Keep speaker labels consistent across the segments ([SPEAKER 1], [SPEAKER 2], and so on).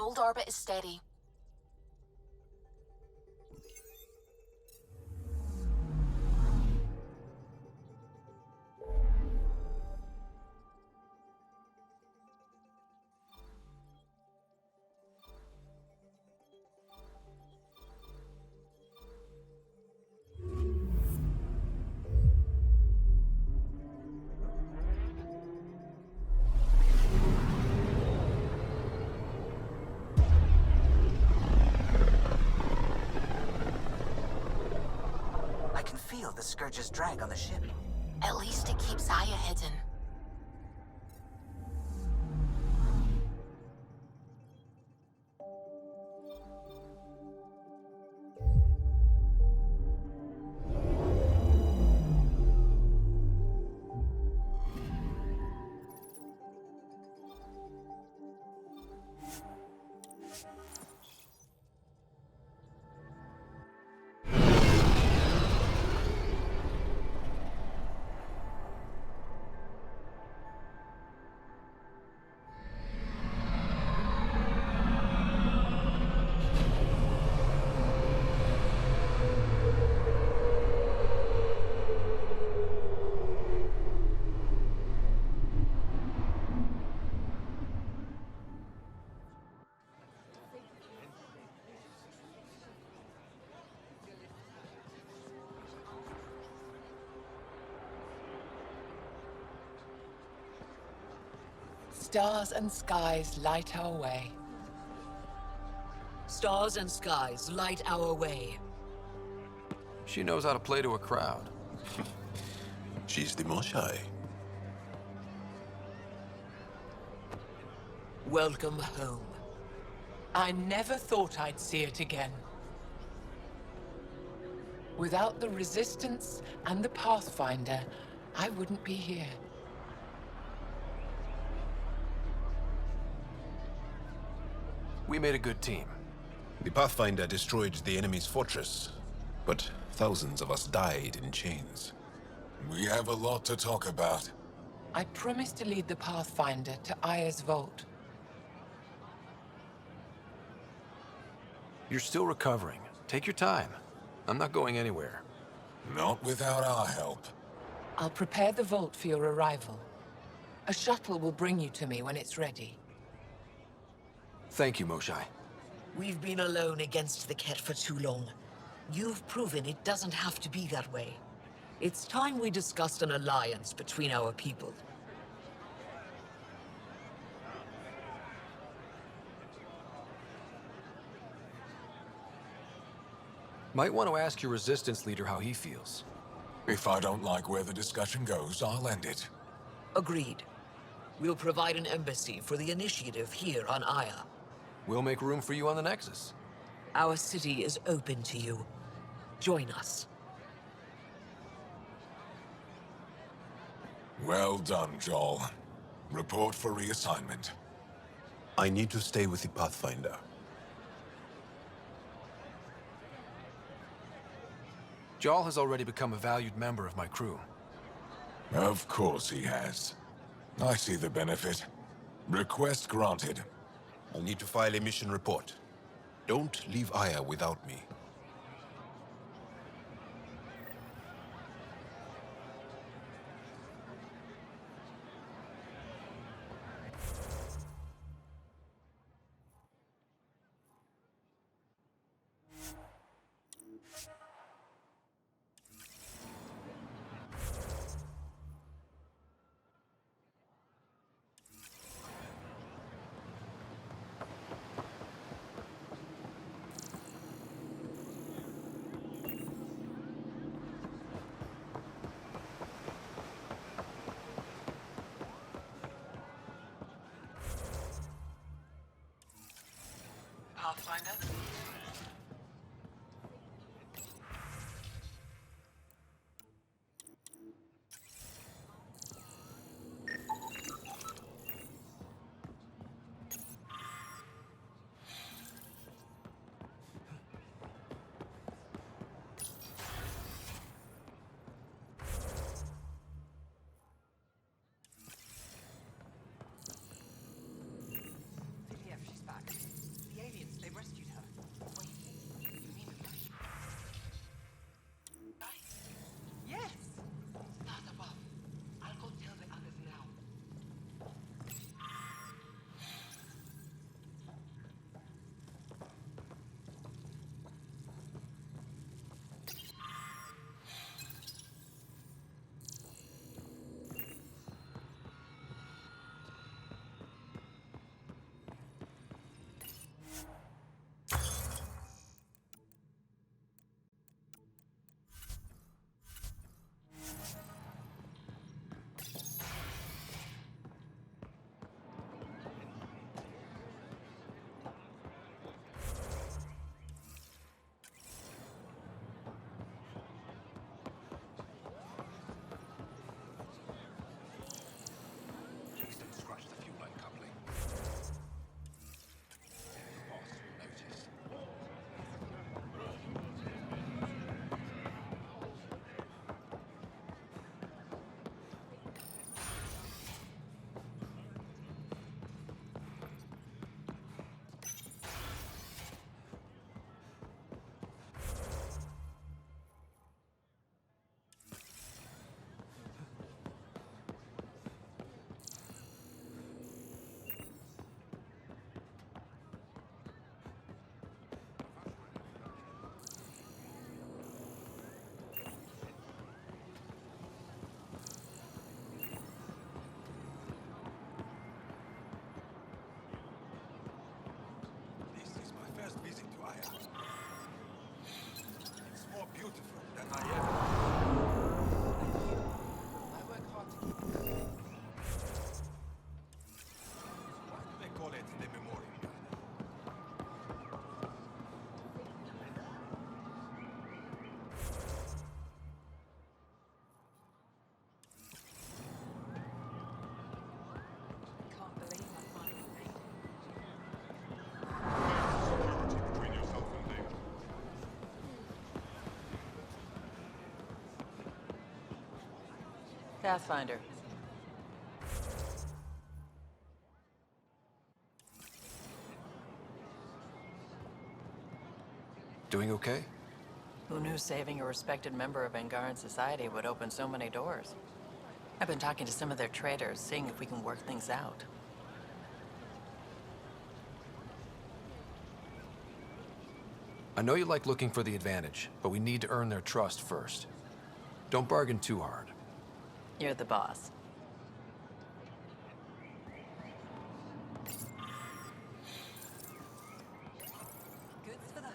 [SPEAKER 1] controlled orbit is steady.
[SPEAKER 2] The Scourge's drag on the ship.
[SPEAKER 1] At least it keeps Aya hidden.
[SPEAKER 3] Stars and skies light our way.
[SPEAKER 4] Stars and skies light our way.
[SPEAKER 5] She knows how to play to a crowd.
[SPEAKER 6] She's the more shy.
[SPEAKER 4] Welcome home.
[SPEAKER 3] I never thought I'd see it again. Without the Resistance and the Pathfinder, I wouldn't be here.
[SPEAKER 5] We made a good team.
[SPEAKER 6] The Pathfinder destroyed the enemy's fortress, but thousands of us died in chains.
[SPEAKER 7] We have a lot to talk about.
[SPEAKER 3] I promised to lead the Pathfinder to Aya's vault.
[SPEAKER 5] You're still recovering. Take your time. I'm not going anywhere.
[SPEAKER 7] Not without our help.
[SPEAKER 3] I'll prepare the vault for your arrival. A shuttle will bring you to me when it's ready.
[SPEAKER 5] Thank you, Moshai.
[SPEAKER 4] We've been alone against the Ket for too long. You've proven it doesn't have to be that way. It's time we discussed an alliance between our people.
[SPEAKER 5] Might want to ask your Resistance leader how he feels.
[SPEAKER 7] If I don't like where the discussion goes, I'll end it.
[SPEAKER 4] Agreed. We'll provide an embassy for the initiative here on Aya.
[SPEAKER 5] We'll make room for you on the Nexus.
[SPEAKER 4] Our city is open to you. Join us.
[SPEAKER 7] Well done, Joel. Report for reassignment.
[SPEAKER 6] I need to stay with the Pathfinder.
[SPEAKER 5] Jarl has already become a valued member of my crew.
[SPEAKER 7] Of course he has. I see the benefit. Request granted.
[SPEAKER 6] I'll need to file a mission report. Don't leave Aya without me.
[SPEAKER 3] Pathfinder?
[SPEAKER 8] Yeah, she's back. Pathfinder.
[SPEAKER 5] Doing okay?
[SPEAKER 8] Who knew saving a respected member of Angaran society would open so many doors? I've been talking to some of their traders, seeing if we can work things out.
[SPEAKER 5] I know you like looking for the advantage, but we need to earn their trust first. Don't bargain too hard.
[SPEAKER 8] You're the boss.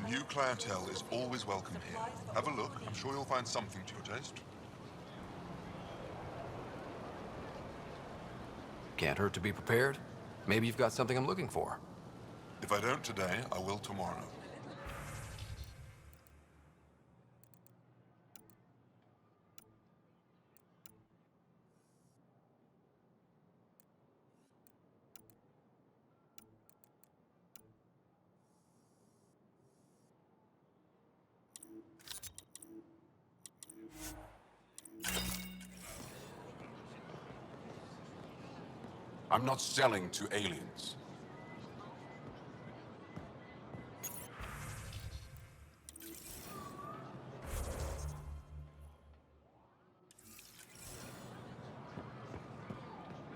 [SPEAKER 9] New clientele is always welcome here. Have a look. I'm sure you'll find something to your taste.
[SPEAKER 5] Can't hurt to be prepared. Maybe you've got something I'm looking for.
[SPEAKER 9] If I don't today, I will tomorrow.
[SPEAKER 7] I'm not selling to aliens.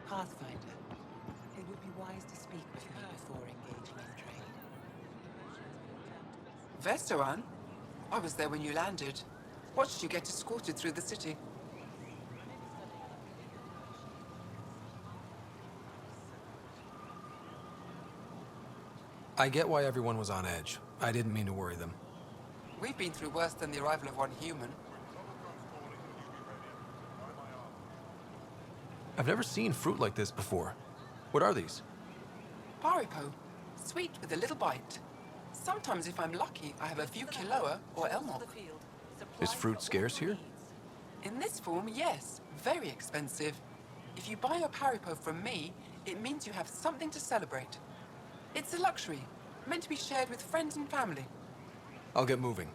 [SPEAKER 3] Pathfinder, it would be wise to speak with me before engaging in trade.
[SPEAKER 10] Vestoran? I was there when you landed. Watched you get escorted through the city.
[SPEAKER 5] I get why everyone was on edge. I didn't mean to worry them.
[SPEAKER 10] We've been through worse than the arrival of one human.
[SPEAKER 5] I've never seen fruit like this before. What are these?
[SPEAKER 10] Paripo. Sweet with a little bite. Sometimes if I'm lucky, I have a few kiloa or elmok.
[SPEAKER 5] Is fruit scarce here?
[SPEAKER 10] In this form, yes. Very expensive. If you buy a paripo from me, it means you have something to celebrate. It's a luxury, meant to be shared with friends and family.
[SPEAKER 5] I'll get moving.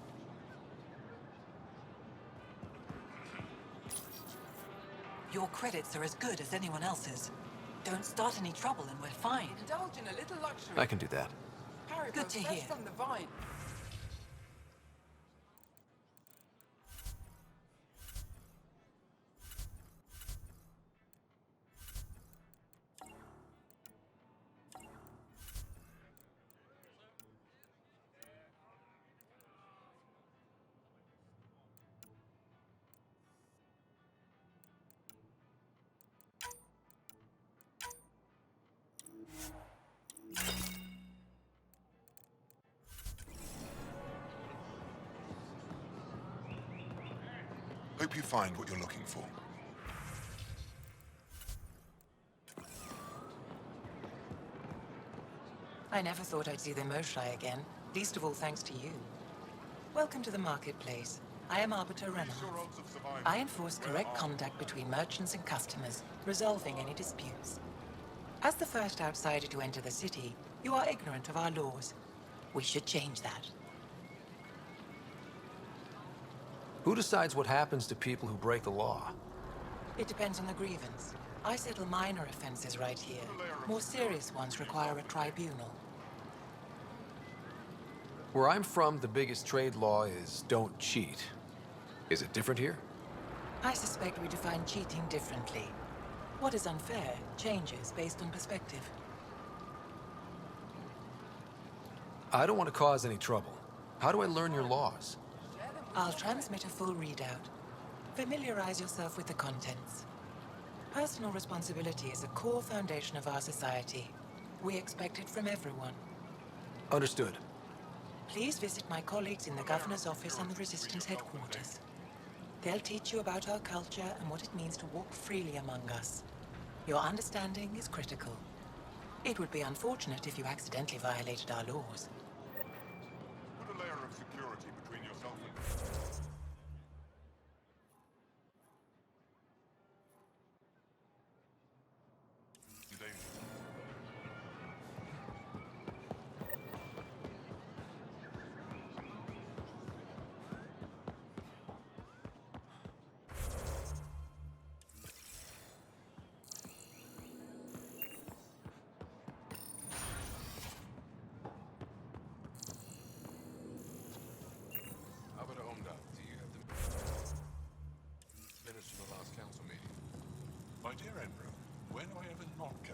[SPEAKER 11] Your credits are as good as anyone else's. Don't start any trouble and we're fine.
[SPEAKER 10] Indulge in a little luxury.
[SPEAKER 5] I can do that.
[SPEAKER 10] Paripo
[SPEAKER 11] Good to
[SPEAKER 10] fresh
[SPEAKER 11] hear.
[SPEAKER 10] from the vine.
[SPEAKER 9] Hope you find what you're looking for.
[SPEAKER 3] I never thought I'd see the Moshai again, least of all thanks to you. Welcome to the marketplace. I am Arbiter Renard. I enforce correct conduct between merchants and customers, resolving any disputes. As the first outsider to enter the city, you are ignorant of our laws. We should change that.
[SPEAKER 5] Who decides what happens to people who break the law?
[SPEAKER 3] It depends on the grievance. I settle minor offenses right here. More serious ones require a tribunal.
[SPEAKER 5] Where I'm from, the biggest trade law is don't cheat. Is it different here?
[SPEAKER 3] I suspect we define cheating differently. What is unfair changes based on perspective.
[SPEAKER 5] I don't want to cause any trouble. How do I learn your laws?
[SPEAKER 3] I'll transmit a full readout. Familiarize yourself with the contents. Personal responsibility is a core foundation of our society. We expect it from everyone.
[SPEAKER 5] Understood.
[SPEAKER 3] Please visit my colleagues in the Governor's office and the Resistance headquarters. They'll teach you about our culture and what it means to walk freely among us. Your understanding is critical. It would be unfortunate if you accidentally violated our laws.
[SPEAKER 9] Put a layer of security between yourself and...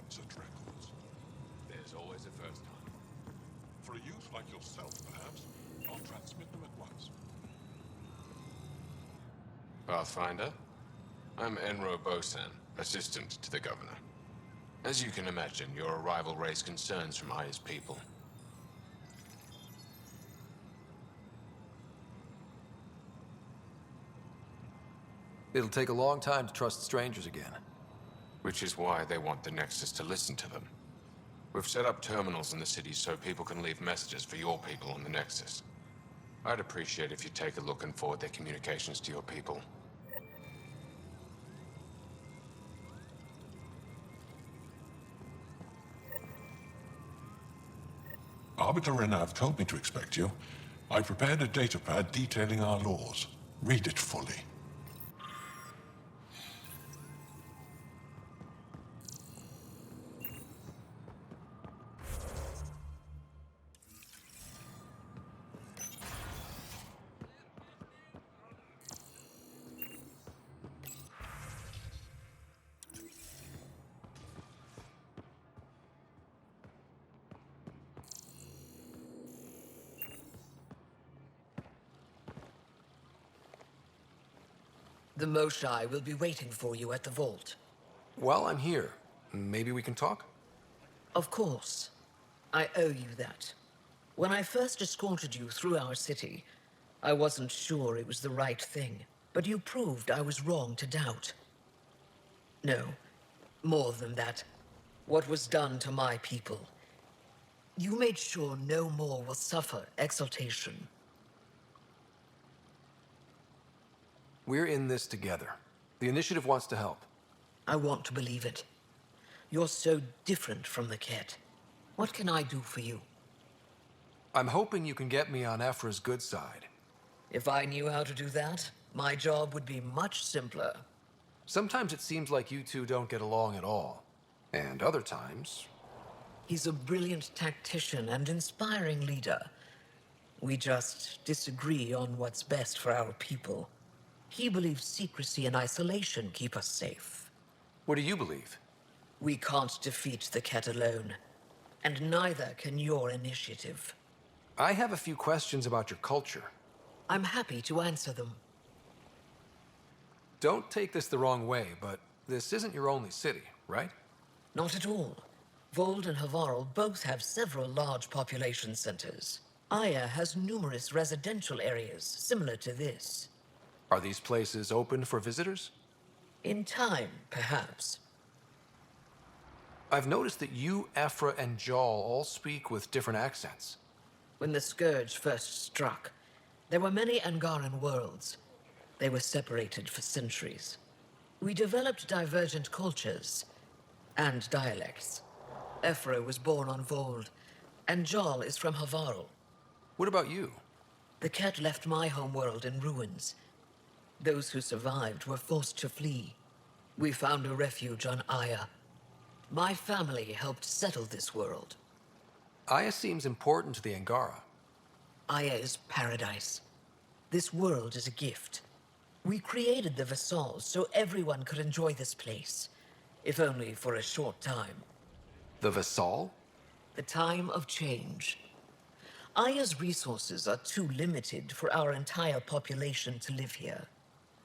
[SPEAKER 9] such records.
[SPEAKER 7] There's always a first time.
[SPEAKER 9] For a youth like yourself, perhaps, I'll transmit them at once.
[SPEAKER 7] Pathfinder, I'm Enro Bosan, assistant to the governor. As you can imagine, your arrival raised concerns from Aya's people.
[SPEAKER 5] It'll take a long time to trust strangers again.
[SPEAKER 7] Which is why they want the Nexus to listen to them. We've set up terminals in the city so people can leave messages for your people on the Nexus. I'd appreciate if you take a look and forward their communications to your people.
[SPEAKER 9] Arbiter Renav told me to expect you. I prepared a datapad detailing our laws. Read it fully.
[SPEAKER 4] The Moshai will be waiting for you at the vault.
[SPEAKER 5] While I'm here, maybe we can talk?
[SPEAKER 4] Of course. I owe you that. When I first escorted you through our city, I wasn't sure it was the right thing, but you proved I was wrong to doubt. No, more than that. What was done to my people. You made sure no more will suffer exaltation.
[SPEAKER 5] We're in this together. The Initiative wants to help.
[SPEAKER 4] I want to believe it. You're so different from the Ket. What can I do for you?
[SPEAKER 5] I'm hoping you can get me on Ephra's good side.
[SPEAKER 4] If I knew how to do that, my job would be much simpler.
[SPEAKER 5] Sometimes it seems like you two don't get along at all. And other times...
[SPEAKER 4] He's a brilliant tactician and inspiring leader. We just disagree on what's best for our people. He believes secrecy and isolation keep us safe.
[SPEAKER 5] What do you believe?
[SPEAKER 4] We can't defeat the Ket alone. And neither can your initiative.
[SPEAKER 5] I have a few questions about your culture.
[SPEAKER 4] I'm happy to answer them.
[SPEAKER 5] Don't take this the wrong way, but this isn't your only city, right?
[SPEAKER 4] Not at all. Vold and Havarl both have several large population centers. Aya has numerous residential areas similar to this.
[SPEAKER 5] Are these places open for visitors?
[SPEAKER 4] In time, perhaps.
[SPEAKER 5] I've noticed that you, Ephra, and Jal all speak with different accents.
[SPEAKER 4] When the Scourge first struck, there were many Angaran worlds. They were separated for centuries. We developed divergent cultures and dialects. Ephra was born on Vold, and Jal is from Havarl.
[SPEAKER 5] What about you?
[SPEAKER 4] The Ket left my homeworld in ruins. Those who survived were forced to flee. We found a refuge on Aya. My family helped settle this world.
[SPEAKER 5] Aya seems important to the Angara.
[SPEAKER 4] Aya is paradise. This world is a gift. We created the Vassals so everyone could enjoy this place, if only for a short time.
[SPEAKER 5] The Vassal?
[SPEAKER 4] The time of change. Aya's resources are too limited for our entire population to live here.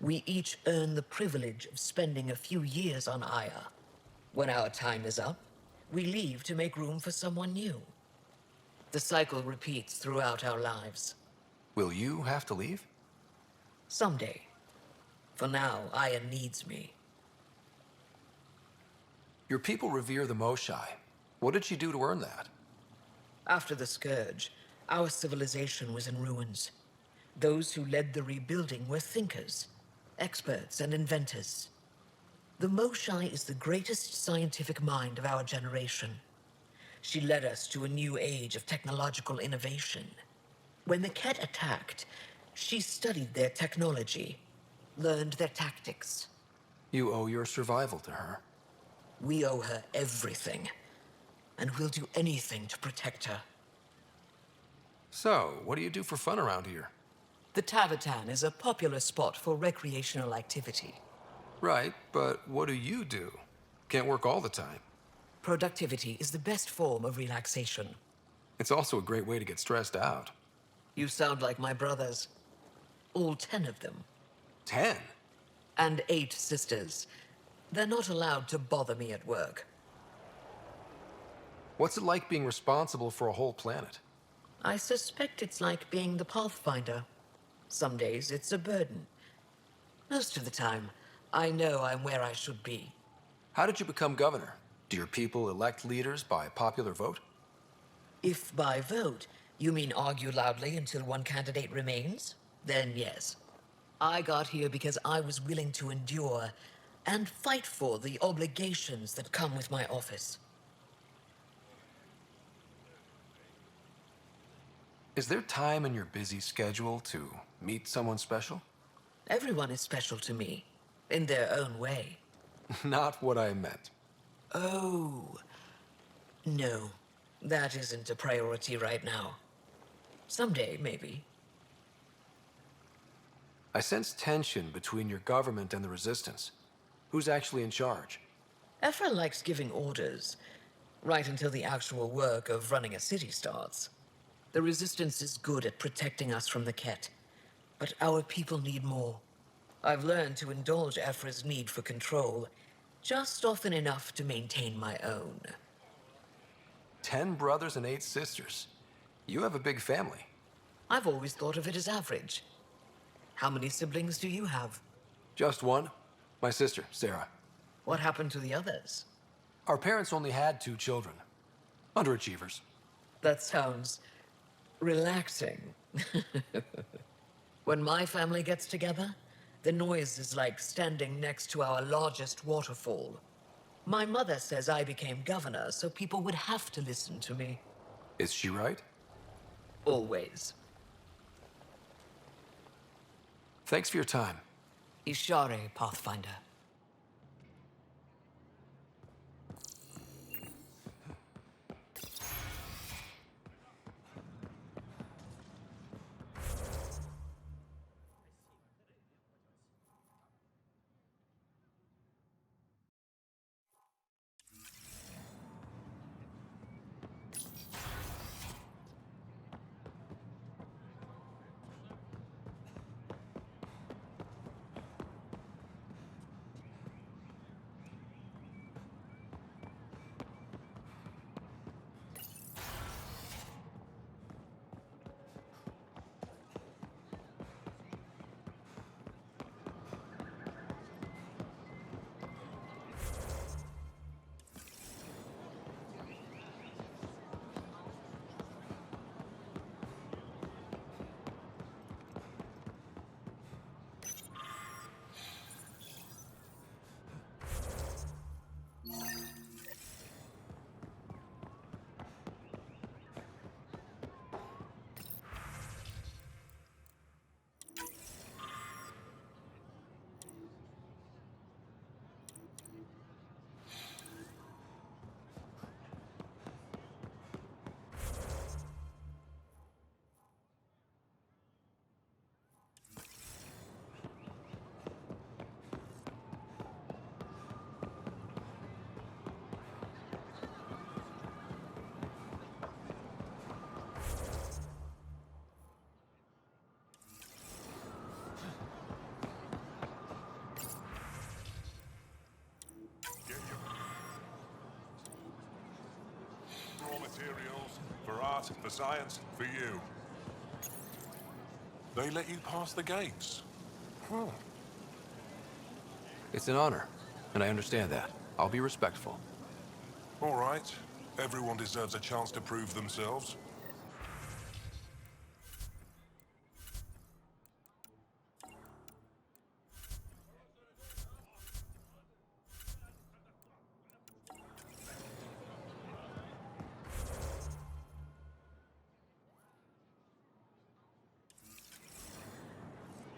[SPEAKER 4] We each earn the privilege of spending a few years on Aya. When our time is up, we leave to make room for someone new. The cycle repeats throughout our lives.
[SPEAKER 5] Will you have to leave?
[SPEAKER 4] Someday. For now, Aya needs me.
[SPEAKER 5] Your people revere the Moshai. What did she do to earn that?
[SPEAKER 4] After the Scourge, our civilization was in ruins. Those who led the rebuilding were thinkers, experts and inventors. The Moshai is the greatest scientific mind of our generation. She led us to a new age of technological innovation. When the Ket attacked, she studied their technology, learned their tactics.
[SPEAKER 5] You owe your survival to her.
[SPEAKER 4] We owe her everything, and we'll do anything to protect her.
[SPEAKER 5] So, what do you do for fun around here?
[SPEAKER 4] The Tavatan is a popular spot for recreational activity.
[SPEAKER 5] Right, but what do you do? Can't work all the time.
[SPEAKER 4] Productivity is the best form of relaxation.
[SPEAKER 5] It's also a great way to get stressed out.
[SPEAKER 4] You sound like my brothers. All 10 of them.
[SPEAKER 5] 10?
[SPEAKER 4] And 8 sisters. They're not allowed to bother me at work.
[SPEAKER 5] What's it like being responsible for a whole planet?
[SPEAKER 4] I suspect it's like being the Pathfinder. Some days it's a burden. Most of the time, I know I'm where I should be.
[SPEAKER 5] How did you become governor? Do your people elect leaders by popular vote?
[SPEAKER 4] If by vote you mean argue loudly until one candidate remains, then yes. I got here because I was willing to endure and fight for the obligations that come with my office.
[SPEAKER 5] Is there time in your busy schedule to meet someone special?
[SPEAKER 4] Everyone is special to me, in their own way.
[SPEAKER 5] Not what I meant.
[SPEAKER 4] Oh, no, that isn't a priority right now. Someday, maybe.
[SPEAKER 5] I sense tension between your government and the Resistance. Who's actually in charge?
[SPEAKER 4] Ephra likes giving orders, right until the actual work of running a city starts. The Resistance is good at protecting us from the Ket, but our people need more. I've learned to indulge Ephra's need for control, just often enough to maintain my own.
[SPEAKER 5] 10 brothers and 8 sisters. You have a big family.
[SPEAKER 4] I've always thought of it as average. How many siblings do you have?
[SPEAKER 5] Just one. My sister, Sarah.
[SPEAKER 4] What happened to the others?
[SPEAKER 5] Our parents only had 2 children. Underachievers.
[SPEAKER 4] That sounds relaxing. When my family gets together, the noise is like standing next to our largest waterfall. My mother says I became governor so people would have to listen to me.
[SPEAKER 5] Is she right?
[SPEAKER 4] Always.
[SPEAKER 5] Thanks for your time.
[SPEAKER 11] Ishare, Pathfinder.
[SPEAKER 9] Materials, for art, for science, for you. They let you pass the gates.
[SPEAKER 5] It's an honor, and I understand that. I'll be respectful.
[SPEAKER 9] All right. Everyone deserves a chance to prove themselves.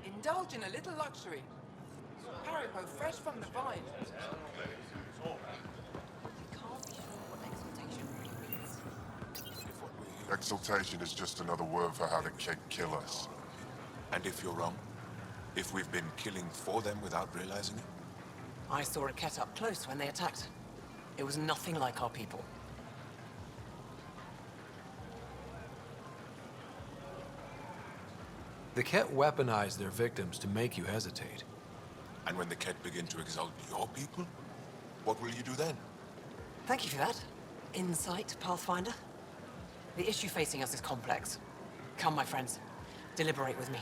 [SPEAKER 10] Indulge in a little luxury. Haribo fresh from the vine.
[SPEAKER 12] Exaltation is just another word for how the Ket kill us.
[SPEAKER 6] And if you're wrong? If we've been killing for them without realizing it?
[SPEAKER 11] I saw a Ket up close when they attacked.
[SPEAKER 13] It was nothing like our people.
[SPEAKER 5] The Ket weaponized their victims to make you hesitate.
[SPEAKER 12] And when the Ket begin to exalt your people, what will you do then?
[SPEAKER 13] Thank you for that. Insight, Pathfinder. The issue facing us is complex. Come, my friends. Deliberate with me.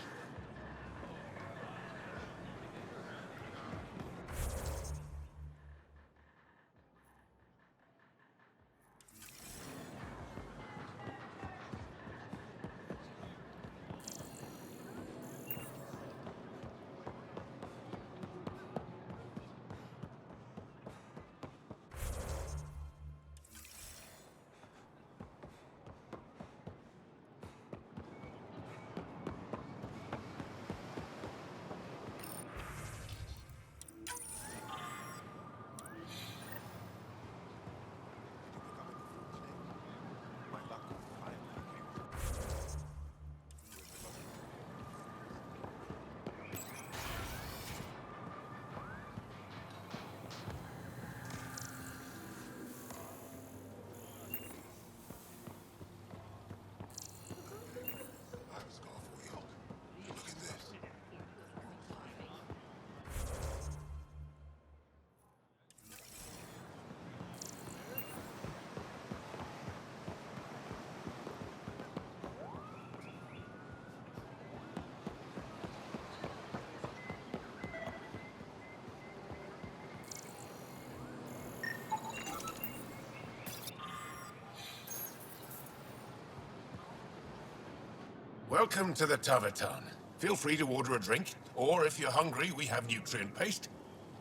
[SPEAKER 14] Welcome to the Taverton. Feel free to order a drink, or if you're hungry, we have nutrient paste.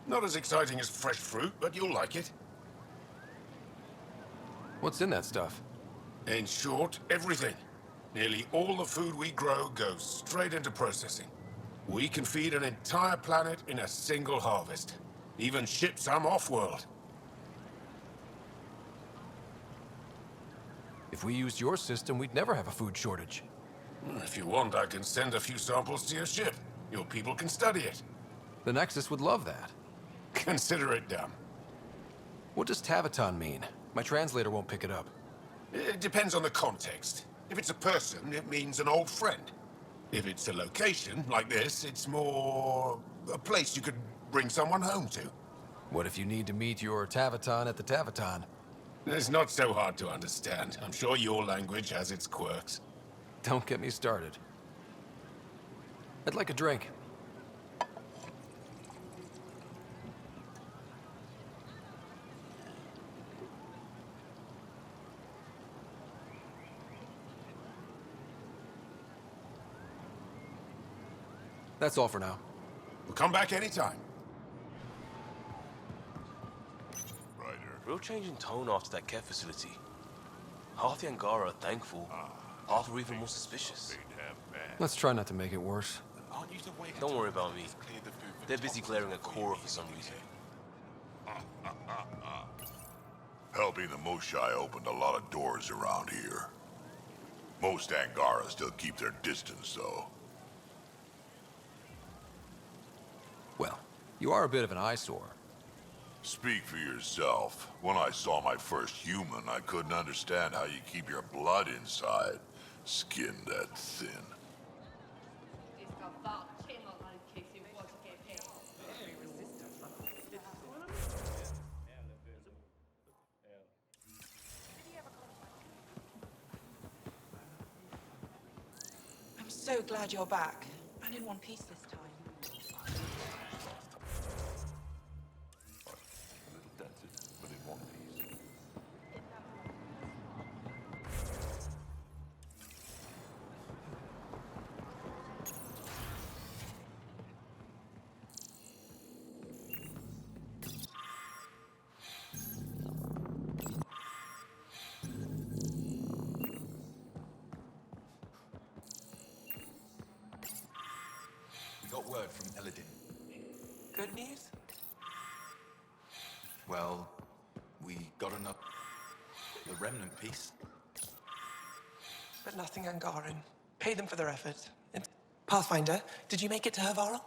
[SPEAKER 14] Not as exciting as fresh fruit, but you'll like it.
[SPEAKER 5] What's in that stuff?
[SPEAKER 14] In short, everything. Nearly all the food we grow goes straight into processing. We can feed an entire planet in a single harvest. Even ship some off-world.
[SPEAKER 5] If we used your system, we'd never have a food shortage.
[SPEAKER 14] If you want, I can send a few samples to your ship. Your people can study it.
[SPEAKER 5] The Nexus would love that.
[SPEAKER 14] Consider it done.
[SPEAKER 5] What does Taverton mean? My translator won't pick it up.
[SPEAKER 14] It depends on the context. If it's a person, it means an old friend. If it's a location, like this, it's more a place you could bring someone home to.
[SPEAKER 5] What if you need to meet your Taverton at the Taverton?
[SPEAKER 14] It's not so hard to understand. I'm sure your language has its quirks.
[SPEAKER 5] Don't get me started. I'd like a drink. That's all for now.
[SPEAKER 14] We'll come back anytime.
[SPEAKER 15] Real change in tone after that care facility. Half the Angara are thankful, half are even more suspicious.
[SPEAKER 5] Let's try not to make it worse.
[SPEAKER 15] Don't worry about me. They're busy glaring at Cora for some reason.
[SPEAKER 16] Helping the Moshai opened a lot of doors around here. Most Angara still keep their distance, though.
[SPEAKER 5] Well, you are a bit of an eyesore.
[SPEAKER 16] Speak for yourself. When I saw my first human, I couldn't understand how you keep your blood inside. Skin that thin.
[SPEAKER 11] I'm so glad you're back. And in one piece this time.
[SPEAKER 2] Got word from Eladin.
[SPEAKER 10] Good news?
[SPEAKER 2] Well, we got enough. The remnant piece.
[SPEAKER 10] But nothing Angaran. Pay them for their effort. And Pathfinder, did you make it to Havarl?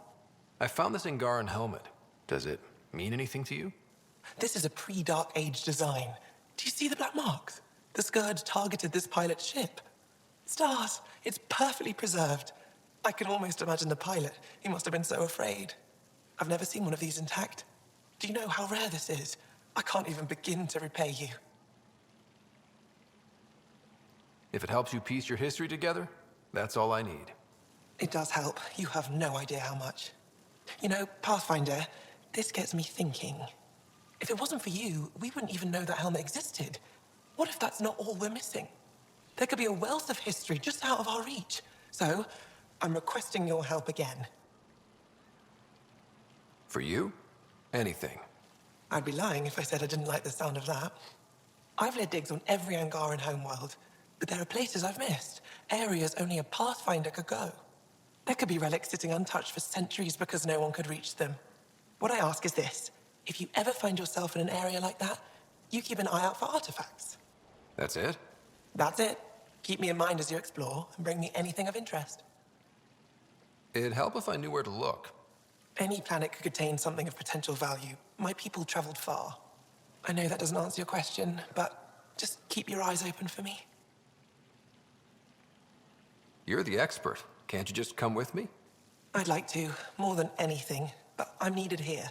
[SPEAKER 5] I found this Angaran helmet. Does it mean anything to you?
[SPEAKER 3] This is a pre-Dark Age design. Do you see the black marks? The Scourge targeted this pilot's ship. Stars, it's perfectly preserved. I can almost imagine the pilot. He must have been so afraid. I've never seen one of these intact. Do you know how rare this is? I can't even begin to repay you.
[SPEAKER 5] If it helps you piece your history together, that's all I need.
[SPEAKER 3] It does help. You have no idea how much. You know, Pathfinder, this gets me thinking. If it wasn't for you, we wouldn't even know that helmet existed. What if that's not all we're missing? There could be a wealth of history just out of our reach. So, I'm requesting your help again.
[SPEAKER 5] For you? Anything.
[SPEAKER 3] I'd be lying if I said I didn't like the sound of that. I've led digs on every Angaran homeworld, but there are places I've missed, areas only a Pathfinder could go. There could be relics sitting untouched for centuries because no one could reach them. What I ask is this: if you ever find yourself in an area like that, you keep an eye out for artifacts.
[SPEAKER 5] That's it?
[SPEAKER 3] That's it. Keep me in mind as you explore and bring me anything of interest.
[SPEAKER 5] It'd help if I knew where to look.
[SPEAKER 3] Any planet could contain something of potential value. My people traveled far. I know that doesn't answer your question, but just keep your eyes open for me.
[SPEAKER 5] You're the expert. Can't you just come with me?
[SPEAKER 3] I'd like to, more than anything, but I'm needed here.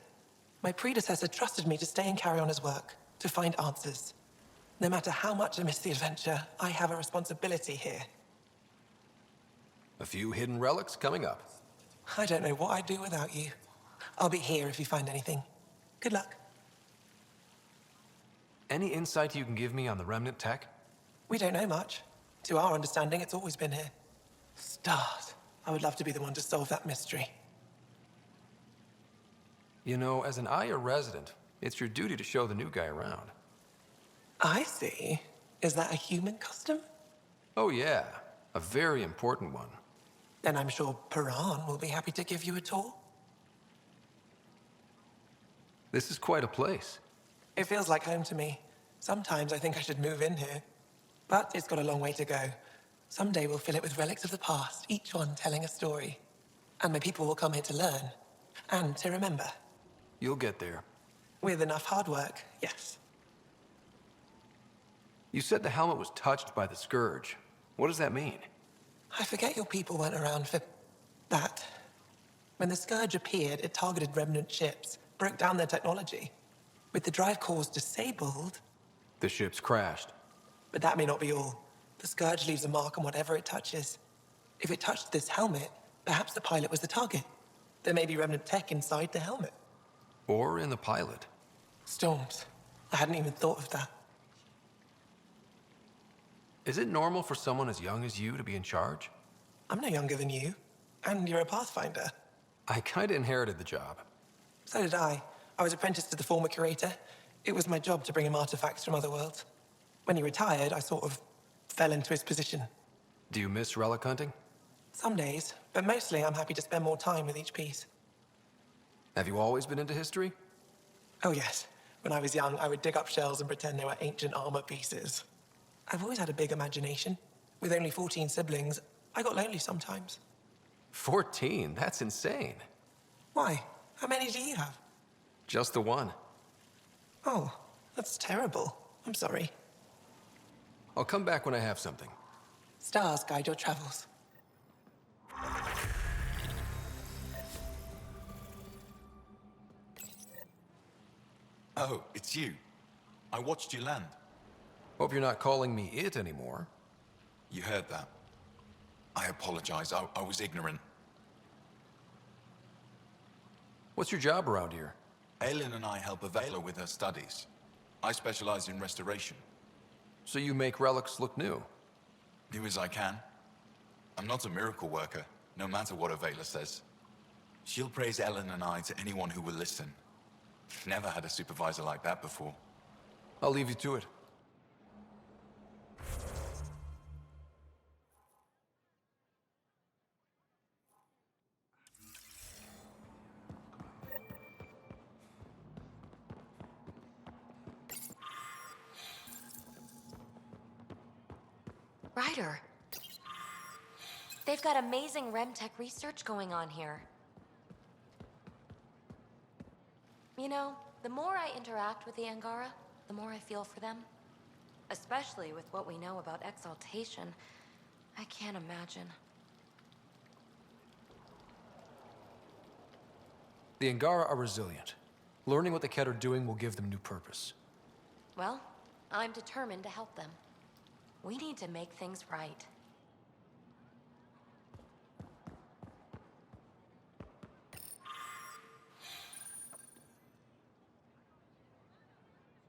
[SPEAKER 3] My predecessor trusted me to stay and carry on his work, to find answers. No matter how much I miss the adventure, I have a responsibility here.
[SPEAKER 5] A few hidden relics coming up.
[SPEAKER 3] I don't know what I'd do without you. I'll be here if you find anything. Good luck.
[SPEAKER 5] Any insight you can give me on the remnant tech?
[SPEAKER 3] We don't know much. To our understanding, it's always been here. Stars. I would love to be the one to solve that mystery.
[SPEAKER 5] You know, as an Aya resident, it's your duty to show the new guy around.
[SPEAKER 3] I see. Is that a human custom?
[SPEAKER 5] Oh yeah, a very important one.
[SPEAKER 3] Then I'm sure Piran will be happy to give you a tour.
[SPEAKER 5] This is quite a place.
[SPEAKER 3] It feels like home to me. Sometimes I think I should move in here. But it's got a long way to go. Someday we'll fill it with relics of the past, each one telling a story. And my people will come here to learn. And to remember.
[SPEAKER 5] You'll get there.
[SPEAKER 3] With enough hard work, yes.
[SPEAKER 5] You said the helmet was touched by the Scourge. What does that mean?
[SPEAKER 3] I forget your people weren't around for that. When the Scourge appeared, it targeted remnant ships, broke down their technology. With the drive cores disabled...
[SPEAKER 5] The ships crashed.
[SPEAKER 3] But that may not be all. The Scourge leaves a mark on whatever it touches. If it touched this helmet, perhaps the pilot was the target. There may be remnant tech inside the helmet.
[SPEAKER 5] Or in the pilot.
[SPEAKER 3] Storms. I hadn't even thought of that.
[SPEAKER 5] Is it normal for someone as young as you to be in charge?
[SPEAKER 3] I'm no younger than you. And you're a Pathfinder.
[SPEAKER 5] I kinda inherited the job.
[SPEAKER 3] So did I. I was apprenticed to the former curator. It was my job to bring him artifacts from other worlds. When he retired, I sort of fell into his position.
[SPEAKER 5] Do you miss relic hunting?
[SPEAKER 3] Some days, but mostly I'm happy to spend more time with each piece.
[SPEAKER 5] Have you always been into history?
[SPEAKER 3] Oh yes. When I was young, I would dig up shells and pretend they were ancient armor pieces. I've always had a big imagination. With only 14 siblings, I got lonely sometimes.
[SPEAKER 5] 14? That's insane.
[SPEAKER 3] Why? How many do you have?
[SPEAKER 5] Just the one.
[SPEAKER 3] Oh, that's terrible. I'm sorry.
[SPEAKER 5] I'll come back when I have something.
[SPEAKER 3] Stars guide your travels.
[SPEAKER 2] Oh, it's you. I watched you land.
[SPEAKER 5] Hope you're not calling me it anymore.
[SPEAKER 2] You heard that. I apologize. I was ignorant.
[SPEAKER 5] What's your job around here?
[SPEAKER 2] Aelin and I help Avela with her studies. I specialize in restoration.
[SPEAKER 5] So you make relics look new?
[SPEAKER 2] New as I can. I'm not a miracle worker, no matter what Avela says. She'll praise Ellen and I to anyone who will listen. Never had a supervisor like that before.
[SPEAKER 5] I'll leave you to it.
[SPEAKER 17] Ryder. They've got amazing RemTech research going on here. You know, the more I interact with the Angara, the more I feel for them. Especially with what we know about exaltation. I can't imagine.
[SPEAKER 5] The Angara are resilient. Learning what the Kett are doing will give them new purpose.
[SPEAKER 17] Well, I'm determined to help them. We need to make things right.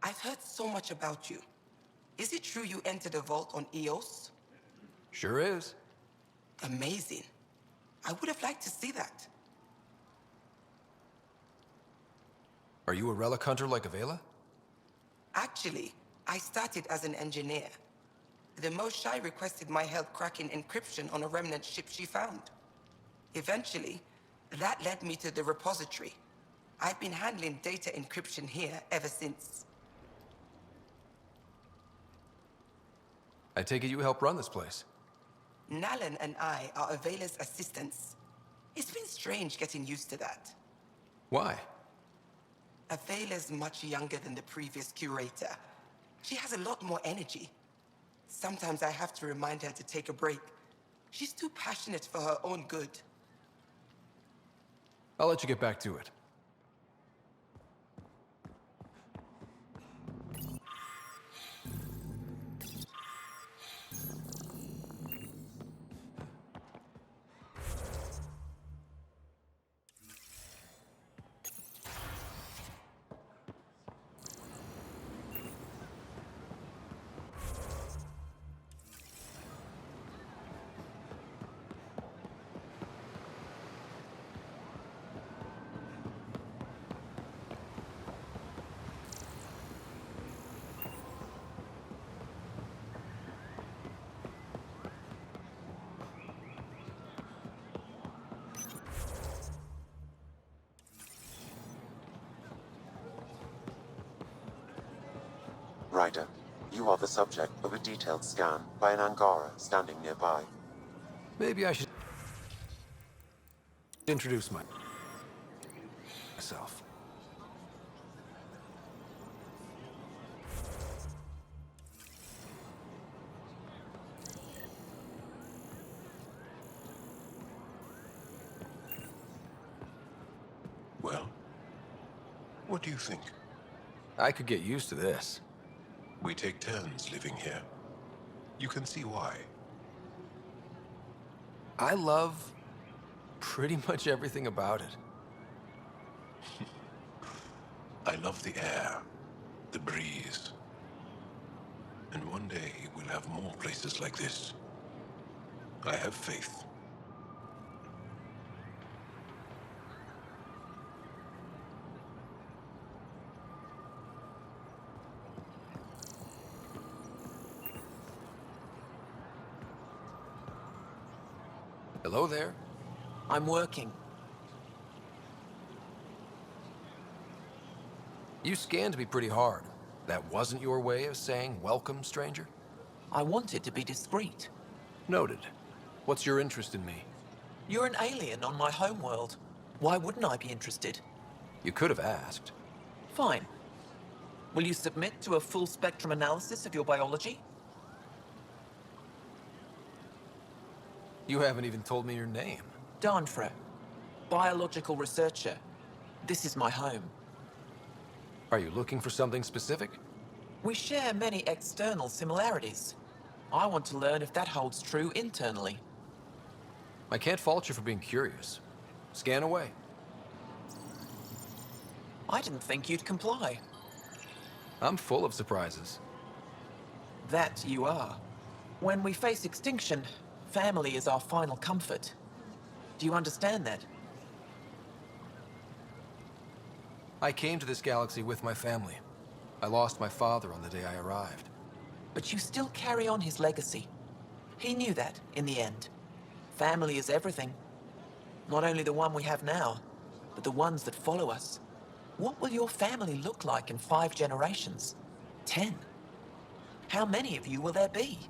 [SPEAKER 18] I've heard so much about you. Is it true you entered a vault on Eos?
[SPEAKER 5] Sure is.
[SPEAKER 18] Amazing. I would have liked to see that.
[SPEAKER 5] Are you a relic hunter like Avela?
[SPEAKER 18] Actually, I started as an engineer. The Moshai requested my help cracking encryption on a remnant ship she found. Eventually, that led me to the repository. I've been handling data encryption here ever since.
[SPEAKER 5] I take it you help run this place.
[SPEAKER 18] Nalan and I are Avela's assistants. It's been strange getting used to that.
[SPEAKER 5] Why?
[SPEAKER 18] Avela's much younger than the previous curator. She has a lot more energy. Sometimes I have to remind her to take a break. She's too passionate for her own good.
[SPEAKER 5] I'll let you get back to it.
[SPEAKER 19] Ryder, you are the subject of a detailed scan by an Angara standing nearby.
[SPEAKER 5] Maybe I should introduce myself.
[SPEAKER 6] Well, what do you think?
[SPEAKER 5] I could get used to this.
[SPEAKER 6] We take turns living here. You can see why.
[SPEAKER 5] I love pretty much everything about it.
[SPEAKER 6] I love the air, the breeze. And one day we'll have more places like this. I have faith.
[SPEAKER 5] Hello there.
[SPEAKER 3] I'm working.
[SPEAKER 5] You scanned me pretty hard. That wasn't your way of saying welcome, stranger?
[SPEAKER 3] I wanted to be discreet.
[SPEAKER 5] Noted. What's your interest in me?
[SPEAKER 3] You're an alien on my homeworld. Why wouldn't I be interested?
[SPEAKER 5] You could have asked.
[SPEAKER 3] Fine. Will you submit to a full spectrum analysis of your biology?
[SPEAKER 5] You haven't even told me your name.
[SPEAKER 3] Danfra. Biological researcher. This is my home.
[SPEAKER 5] Are you looking for something specific?
[SPEAKER 3] We share many external similarities. I want to learn if that holds true internally.
[SPEAKER 5] I can't fault you for being curious. Scan away.
[SPEAKER 3] I didn't think you'd comply.
[SPEAKER 5] I'm full of surprises.
[SPEAKER 3] That you are. When we face extinction, family is our final comfort. Do you understand that?
[SPEAKER 5] I came to this galaxy with my family. I lost my father on the day I arrived.
[SPEAKER 3] But you still carry on his legacy. He knew that, in the end. Family is everything. Not only the one we have now, but the ones that follow us. What will your family look like in 5 generations? 10? How many of you will there be?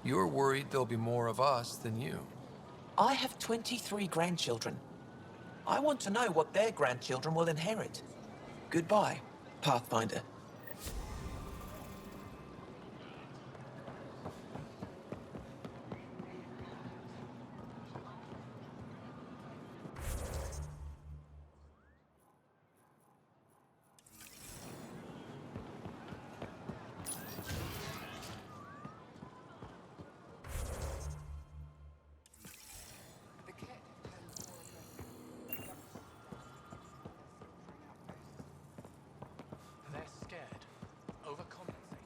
[SPEAKER 5] You're worried there'll be more of us than you.
[SPEAKER 3] I have 23 grandchildren. I want to know what their grandchildren will inherit.
[SPEAKER 10] Goodbye, Pathfinder.
[SPEAKER 5] They're scared. Overcompensating.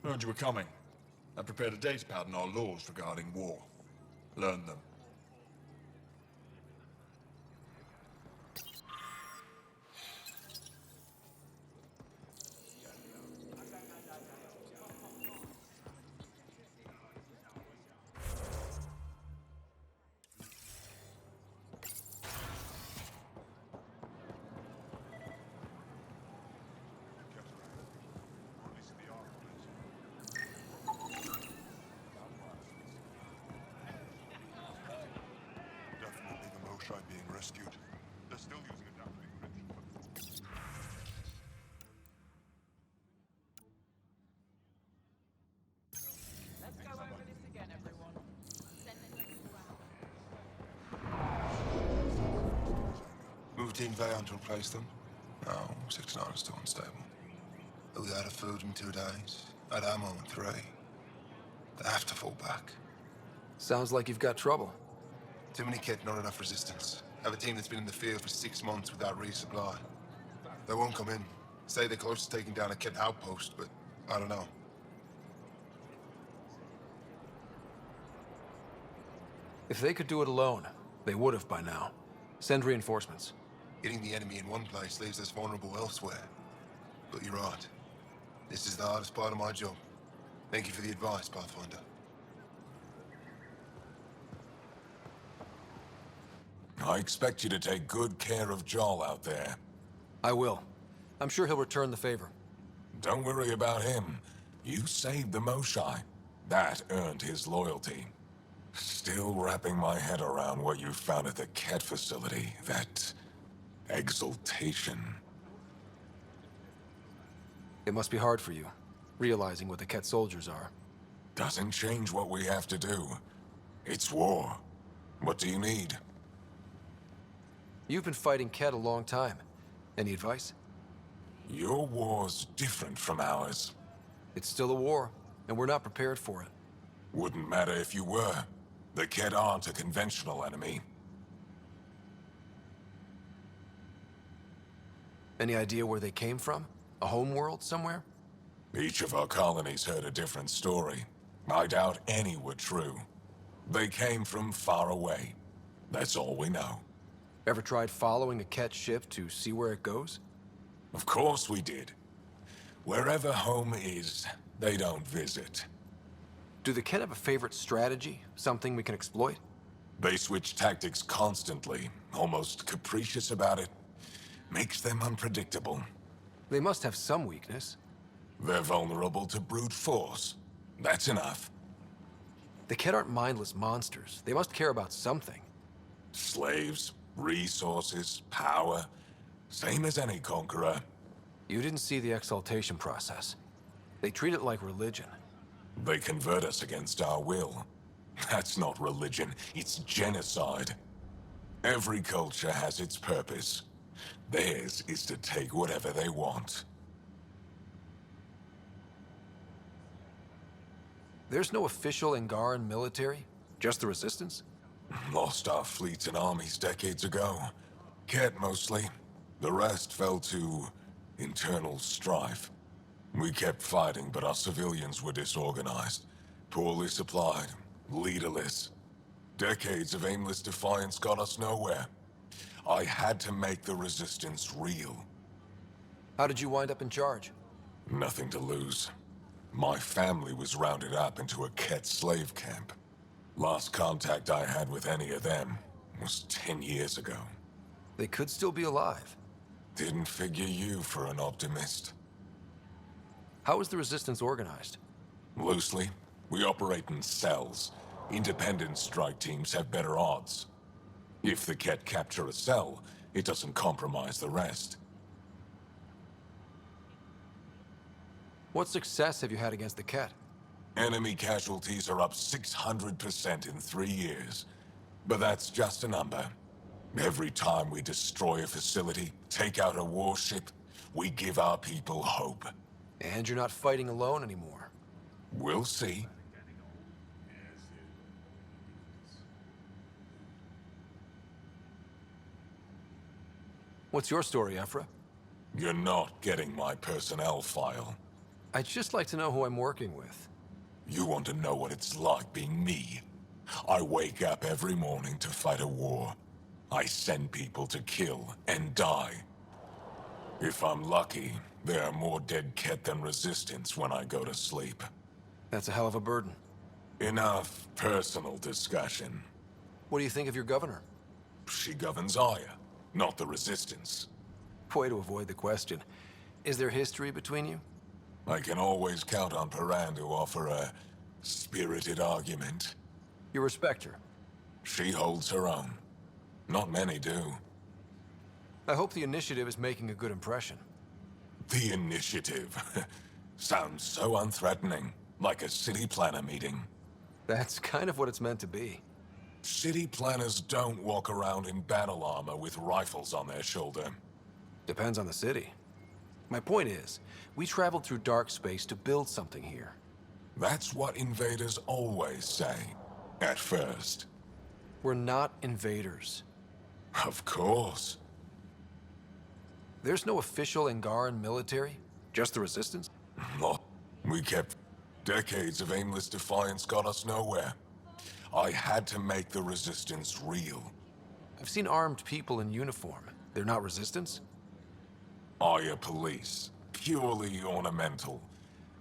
[SPEAKER 12] Heard you were coming. I prepared a datapad on our laws regarding war. Learn them. Definitely the Moshai being rescued. They're still using adaptive encryption.
[SPEAKER 8] Let's go over this again, everyone.
[SPEAKER 20] Moved Team Vayon to replace them? No, 6-9 is still unstable. We out of food in 2 days. Had ammo in 3. They have to fall back.
[SPEAKER 5] Sounds like you've got trouble.
[SPEAKER 20] Too many kit, not enough resistance. Have a team that's been in the field for 6 months without resupply. They won't come in. Say they're close to taking down a kit outpost, but I don't know.
[SPEAKER 5] If they could do it alone, they would have by now. Send reinforcements.
[SPEAKER 20] Hitting the enemy in one place leaves us vulnerable elsewhere. But you're right. This is the hardest part of my job. Thank you for the advice, Pathfinder.
[SPEAKER 12] I expect you to take good care of Joel out there.
[SPEAKER 5] I will. I'm sure he'll return the favor.
[SPEAKER 12] Don't worry about him. You saved the Moshai. That earned his loyalty. Still wrapping my head around what you found at the Ket facility. That exaltation.
[SPEAKER 5] It must be hard for you, realizing what the Ket soldiers are.
[SPEAKER 12] Doesn't change what we have to do. It's war. What do you need?
[SPEAKER 5] You've been fighting Ket a long time. Any advice?
[SPEAKER 12] Your war's different from ours.
[SPEAKER 5] It's still a war, and we're not prepared for it.
[SPEAKER 12] Wouldn't matter if you were. The Ket aren't a conventional enemy.
[SPEAKER 5] Any idea where they came from? A homeworld somewhere?
[SPEAKER 12] Each of our colonies heard a different story. I doubt any were true. They came from far away. That's all we know.
[SPEAKER 5] Ever tried following a Ket ship to see where it goes?
[SPEAKER 12] Of course we did. Wherever home is, they don't visit.
[SPEAKER 5] Do the Ket have a favorite strategy? Something we can exploit?
[SPEAKER 12] They switch tactics constantly, almost capricious about it. Makes them unpredictable.
[SPEAKER 5] They must have some weakness.
[SPEAKER 12] They're vulnerable to brute force. That's enough.
[SPEAKER 5] The Ket aren't mindless monsters. They must care about something.
[SPEAKER 12] Slaves, resources, power. Same as any conqueror.
[SPEAKER 5] You didn't see the exaltation process. They treat it like religion.
[SPEAKER 12] They convert us against our will. That's not religion, it's genocide. Every culture has its purpose. Theirs is to take whatever they want.
[SPEAKER 5] There's no official Angaran military? Just the Resistance?
[SPEAKER 12] Lost our fleets and armies decades ago. Ket mostly. The rest fell to internal strife. We kept fighting, but our civilians were disorganized, poorly supplied, leaderless. Decades of aimless defiance got us nowhere. I had to make the Resistance real.
[SPEAKER 5] How did you wind up in charge?
[SPEAKER 12] Nothing to lose. My family was rounded up into a Ket slave camp. Last contact I had with any of them was 10 years ago.
[SPEAKER 5] They could still be alive.
[SPEAKER 12] Didn't figure you for an optimist.
[SPEAKER 5] How is the Resistance organized?
[SPEAKER 12] Loosely, we operate in cells. Independent strike teams have better odds. If the Ket capture a cell, it doesn't compromise the rest.
[SPEAKER 5] What success have you had against the Ket?
[SPEAKER 12] Enemy casualties are up 600% in 3 years. But that's just a number. Every time we destroy a facility, take out a warship, we give our people hope.
[SPEAKER 5] And you're not fighting alone anymore.
[SPEAKER 12] We'll see.
[SPEAKER 5] What's your story, Ephra?
[SPEAKER 12] You're not getting my personnel file.
[SPEAKER 5] I'd just like to know who I'm working with.
[SPEAKER 12] You want to know what it's like being me? I wake up every morning to fight a war. I send people to kill and die. If I'm lucky, there are more dead Ket than Resistance when I go to sleep.
[SPEAKER 5] That's a hell of a burden.
[SPEAKER 12] Enough personal discussion.
[SPEAKER 5] What do you think of your governor?
[SPEAKER 12] She governs Aya, not the Resistance.
[SPEAKER 5] Way to avoid the question. Is there history between you?
[SPEAKER 12] I can always count on Paran to offer a spirited argument.
[SPEAKER 5] You respect her?
[SPEAKER 12] She holds her own. Not many do.
[SPEAKER 5] I hope the initiative is making a good impression.
[SPEAKER 12] The initiative? Sounds so unthreatening, like a city planner meeting.
[SPEAKER 5] That's kind of what it's meant to be.
[SPEAKER 12] City planners don't walk around in battle armor with rifles on their shoulder.
[SPEAKER 5] Depends on the city. My point is, we traveled through dark space to build something here.
[SPEAKER 12] That's what invaders always say, at first.
[SPEAKER 5] We're not invaders.
[SPEAKER 12] Of course.
[SPEAKER 5] There's no official Angaran military? Just the Resistance?
[SPEAKER 12] Look, we kept... Decades of aimless defiance got us nowhere. I had to make the Resistance real.
[SPEAKER 5] I've seen armed people in uniform. They're not Resistance?
[SPEAKER 12] Aya police. Purely ornamental.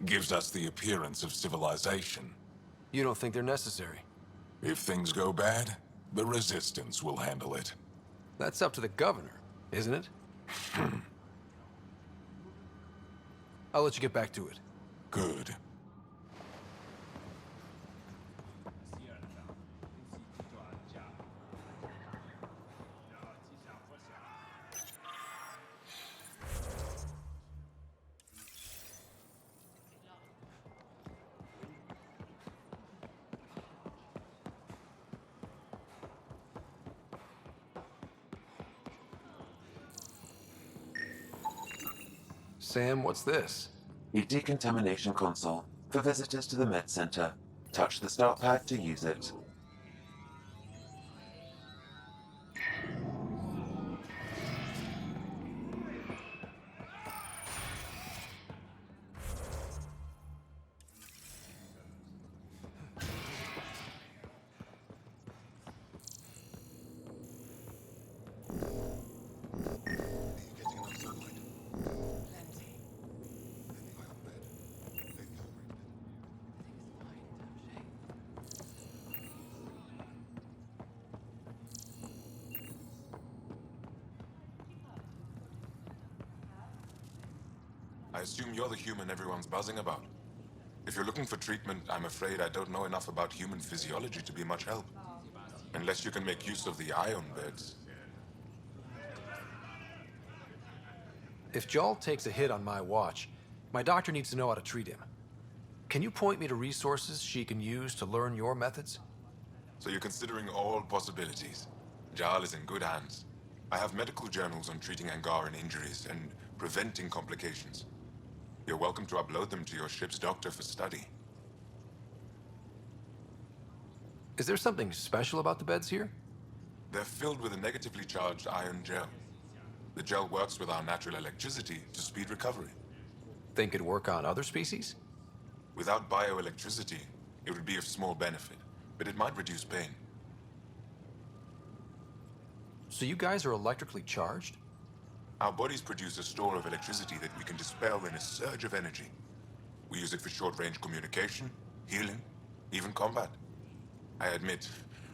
[SPEAKER 12] Gives us the appearance of civilization.
[SPEAKER 5] You don't think they're necessary?
[SPEAKER 12] If things go bad, the Resistance will handle it.
[SPEAKER 5] That's up to the governor, isn't it? I'll let you get back to it.
[SPEAKER 12] Good.
[SPEAKER 5] Sam, what's this?
[SPEAKER 19] A decontamination console for visitors to the med center. Touch the start pad to use it.
[SPEAKER 2] I assume you're the human everyone's buzzing about. If you're looking for treatment, I'm afraid I don't know enough about human physiology to be much help. Unless you can make use of the ion beds.
[SPEAKER 5] If Jal takes a hit on my watch, my doctor needs to know how to treat him. Can you point me to resources she can use to learn your methods?
[SPEAKER 2] So you're considering all possibilities. Jal is in good hands. I have medical journals on treating Angaran injuries and preventing complications. You're welcome to upload them to your ship's doctor for study.
[SPEAKER 5] Is there something special about the beds here?
[SPEAKER 2] They're filled with a negatively charged ion gel. The gel works with our natural electricity to speed recovery.
[SPEAKER 5] Think it'd work on other species?
[SPEAKER 2] Without bioelectricity, it would be of small benefit, but it might reduce pain.
[SPEAKER 5] So you guys are electrically charged?
[SPEAKER 2] Our bodies produce a store of electricity that we can dispel in a surge of energy. We use it for short-range communication, healing, even combat. I admit,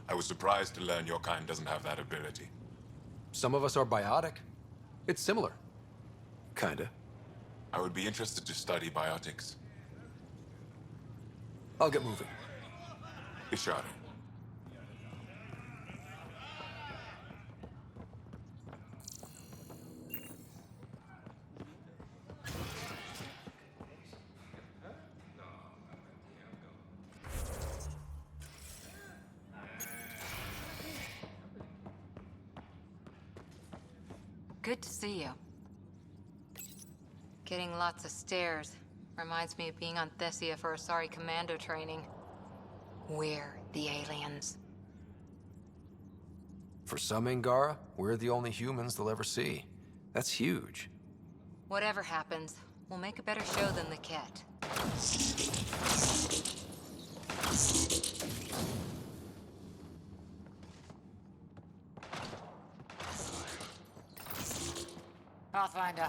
[SPEAKER 2] I was surprised to learn your kind doesn't have that ability.
[SPEAKER 5] Some of us are biotic. It's similar. Kinda.
[SPEAKER 2] I would be interested to study biotics.
[SPEAKER 5] I'll get moving.
[SPEAKER 2] Ishari.
[SPEAKER 21] Good to see you. Getting lots of stares. Reminds me of being on Thessia for Asari commando training. We're the aliens.
[SPEAKER 5] For some Angara, we're the only humans they'll ever see. That's huge.
[SPEAKER 21] Whatever happens, we'll make a better show than the Ket.
[SPEAKER 22] Pathfinder,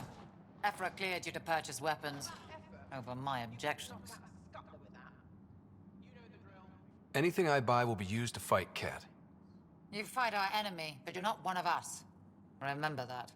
[SPEAKER 22] Ephra cleared you to purchase weapons. Over my objections.
[SPEAKER 5] Anything I buy will be used to fight Ket.
[SPEAKER 22] You fight our enemy, but you're not one of us. Remember that.